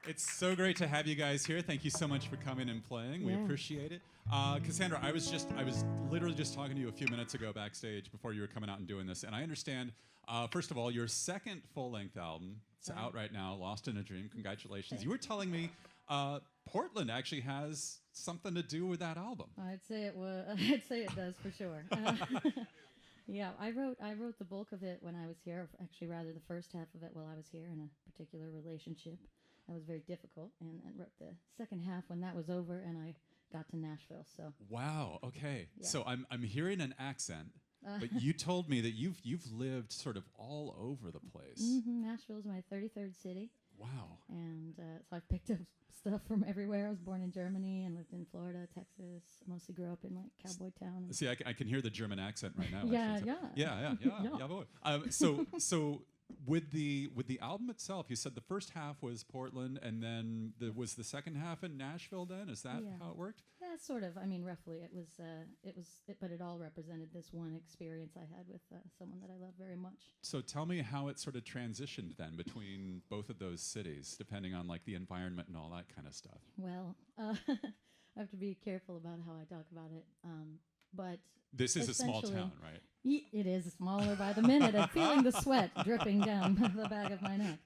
It's so great to have you guys here. Thank you so much for coming and playing. We appreciate it. Cassandra, I was literally just talking to you a few minutes ago backstage before you were coming out and doing this, and I understand, first of all, your second full-length album, it's out right now, Lost in a Dream. Congratulations. You were telling me Portland actually has something to do with that album. I'd say it was. I'd say it does for sure. Yeah, I wrote the bulk of it when I was here. Actually, rather the first half of it while I was here in a particular relationship. That was very difficult, and wrote the second half when that was over, and I got to Nashville. So wow. Okay. Yeah. So I'm hearing an accent, but you told me that you've lived sort of all over the place. Nashville's my 33rd city. Wow. And so I've picked up stuff from everywhere. I was born in Germany and lived in Florida, Texas. Mostly grew up in like cowboy town. See, I can hear the German accent right now. Yeah, actually. yeah. Yeah. Jawohl. So with the album itself, you said the first half was Portland, and then was the second half in Nashville. Then is that how it worked? Yeah, sort of. I mean, roughly, it was. But it all represented this one experience I had with someone that I love very much. So tell me how it sort of transitioned then between both of those cities, depending on like the environment and all that kind of stuff. Well, I have to be careful about how I talk about it. But this is a small town, right? It is smaller by the minute. I'm feeling the sweat dripping down the back of my neck.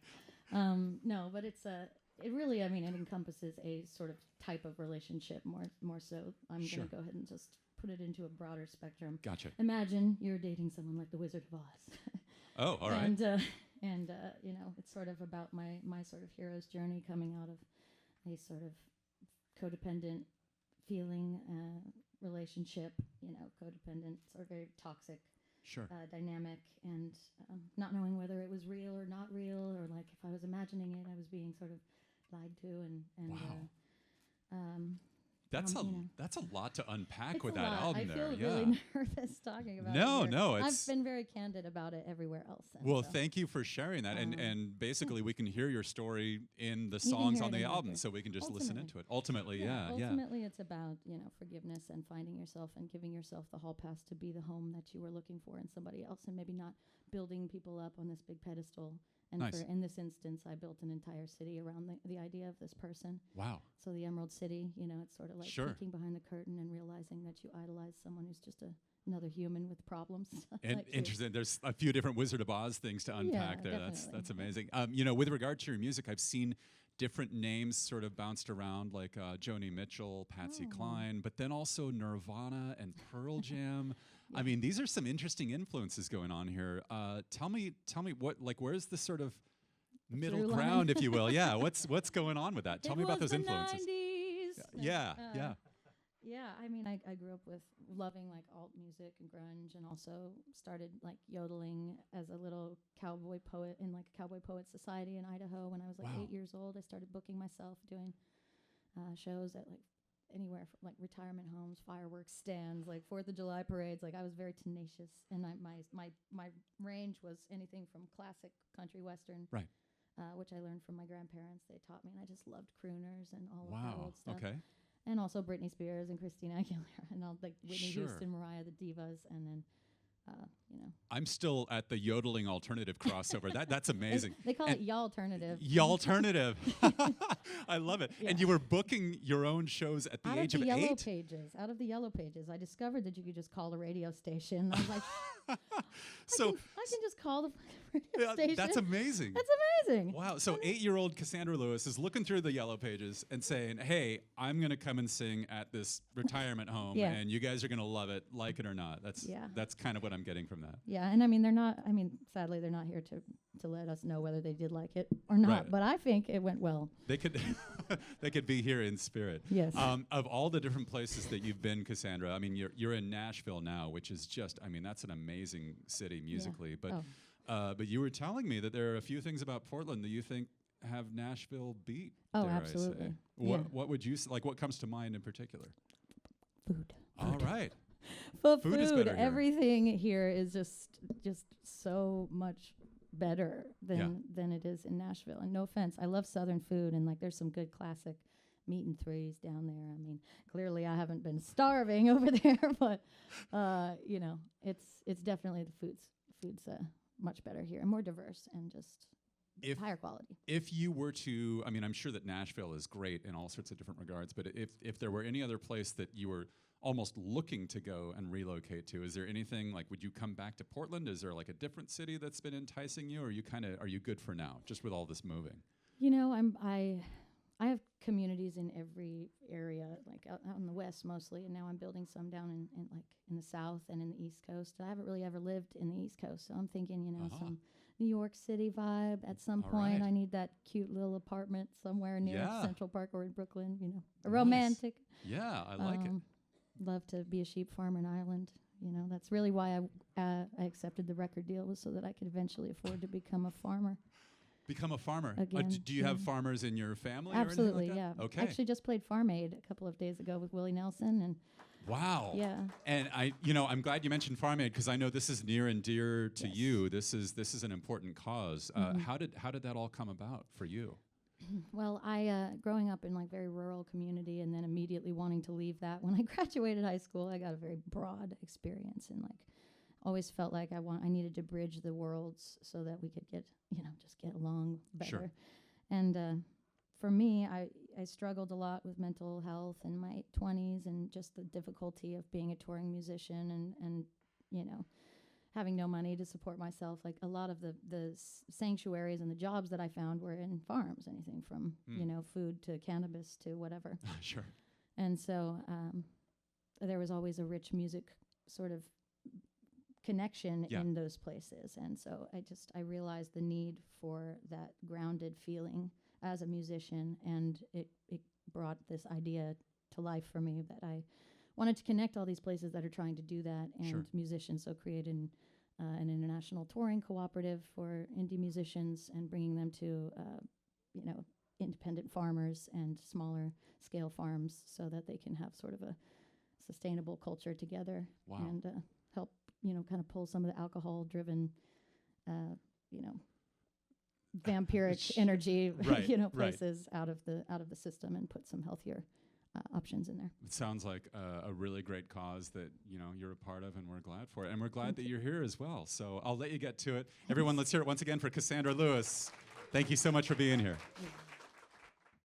No, but it really, I mean, it encompasses a sort of type of relationship more so. I'm going to go ahead and just put it into a broader spectrum. Gotcha. Imagine you're dating someone like the Wizard of Oz. Oh, all right. And you know, it's sort of about my sort of hero's journey coming out of a sort of codependent feeling relationship, you know, codependent, sort of very toxic dynamic, and not knowing whether it was real or not real, or like if I was imagining it, I was being sort of lied to, and wow. That's a lot to unpack it's with a that lot. album I there. feel really nervous talking about it. No, I've been very candid about it everywhere else. Well, thank you for sharing that. And basically, we can hear your story in the songs on the album, so we can just listen into it. Ultimately, Ultimately, it's about, you know, forgiveness and finding yourself and giving yourself the hall pass to be the home that you were looking for in somebody else, and maybe not building people up on this big pedestal. And in this instance, I built an entire city around the idea of this person. Wow. So the Emerald City, you know, it's sort of like peeking behind the curtain and realizing that you idolize someone who's just another human with problems. And like interesting. There's a few different Wizard of Oz things to unpack there. Definitely. That's amazing. You know, with regard to your music, I've seen different names sort of bounced around, like Joni Mitchell, Patsy Cline, but then also Nirvana and Pearl Jam. I mean, these are some interesting influences going on here. Tell me what, like, where's the sort of middle ground, if you will? Yeah, what's going on with that? Tell me about those influences. 90s. Yeah. Yeah, I mean, I grew up with loving like alt music and grunge, and also started like yodeling as a little cowboy poet in like a cowboy poet society in Idaho when I was like 8 years old. I started booking myself, doing shows at like anywhere from like retirement homes, fireworks stands, like 4th of July parades. Like I was very tenacious, and my range was anything from classic country western, right, which I learned from my grandparents. They taught me, and I just loved crooners and all of that old stuff. Okay. And also Britney Spears and Christina Aguilera and all like Whitney Houston, Mariah, the divas, and then, you know. I'm still at the yodeling alternative crossover. That's amazing. They call it y'alternative. Y'alternative. I love it. Yeah. And you were booking your own shows at the age of 8? Out of the yellow pages. I discovered that you could just call a radio station. I was like, I can just call the radio station. That's amazing. That's amazing. Wow. So 8-year-old Cassandra Lewis is looking through the yellow pages and saying, hey, I'm going to come and sing at this retirement home, and you guys are going to love it, like it or not. That's kind of what I'm getting from that. Yeah, and I mean, sadly, they're not here to let us know whether they did like it or not, but I think it went well. They could they could be here in spirit. Yes. Of all the different places that you've been, Cassandra, I mean, you're in Nashville now, which is just, I mean, that's an amazing city musically. Yeah. But you were telling me that there are a few things about Portland that you think have Nashville beat. Oh, absolutely. What would you like? What comes to mind in particular? Food. All right. Food is better here. Everything here is just so much better than it is in Nashville. And no offense, I love Southern food, and like there's some good classic meat and threes down there. I mean, clearly I haven't been starving over there, but you know, it's definitely the food's much better here and more diverse, and just If higher quality. if you were to, I mean, I'm sure that Nashville is great in all sorts of different regards, but if there were any other place that you were almost looking to go and relocate to, is there anything like, would you come back to Portland? Is there like a different city that's been enticing you, or are you good for now, just with all this moving? You know, I have communities in every area, like out in the West mostly, and now I'm building some down in the South and in the East Coast. I haven't really ever lived in the East Coast, so I'm thinking, some New York City vibe at some All point. right. I need that cute little apartment somewhere near Yeah. Central Park or in Brooklyn, a Nice. romantic. Yeah, I like it. Love to be a sheep farmer in Ireland. That's really why I accepted the record deal, was so that I could eventually afford to become a farmer. Become a farmer. Again, Do you have yeah. farmers in your family? Absolutely, or anything like that? yeah. Okay. Actually, just played Farm Aid a couple of days ago with Willie Nelson, and Wow. yeah. And I'm glad you mentioned Farm Aid, because I know this is near and dear to Yes. you. This is an important cause. How did that all come about for you? Well, I growing up in very rural community, and then immediately wanting to leave that. When I graduated high school, I got a very broad experience, and always felt like I needed to bridge the worlds so that we could just get along better. Sure. And for me, I struggled a lot with mental health in my 20s, and just the difficulty of being a touring musician and having no money to support myself. Like a lot of the sanctuaries and the jobs that I found were in farms, anything from food to cannabis to whatever. Sure. And so there was always a rich music sort of connection Yeah. in those places. And so I realized the need for that grounded feeling as a musician, and it brought this idea to life for me, that I wanted to connect all these places that are trying to do that, and Sure. musicians. So created an international touring cooperative for indie musicians, and bringing them to independent farmers and smaller scale farms, so that they can have sort of a sustainable culture together. Wow. And help kind of pull some of the alcohol driven vampiric energy Right, right. places out of the system, and put some healthier options in there. It sounds like a really great cause that you're a part of, and we're glad for it. And we're glad that you're here as well. So I'll let you get to it. Everyone, let's hear it once again for Cassandra Lewis. Thank you so much for being here. Yeah.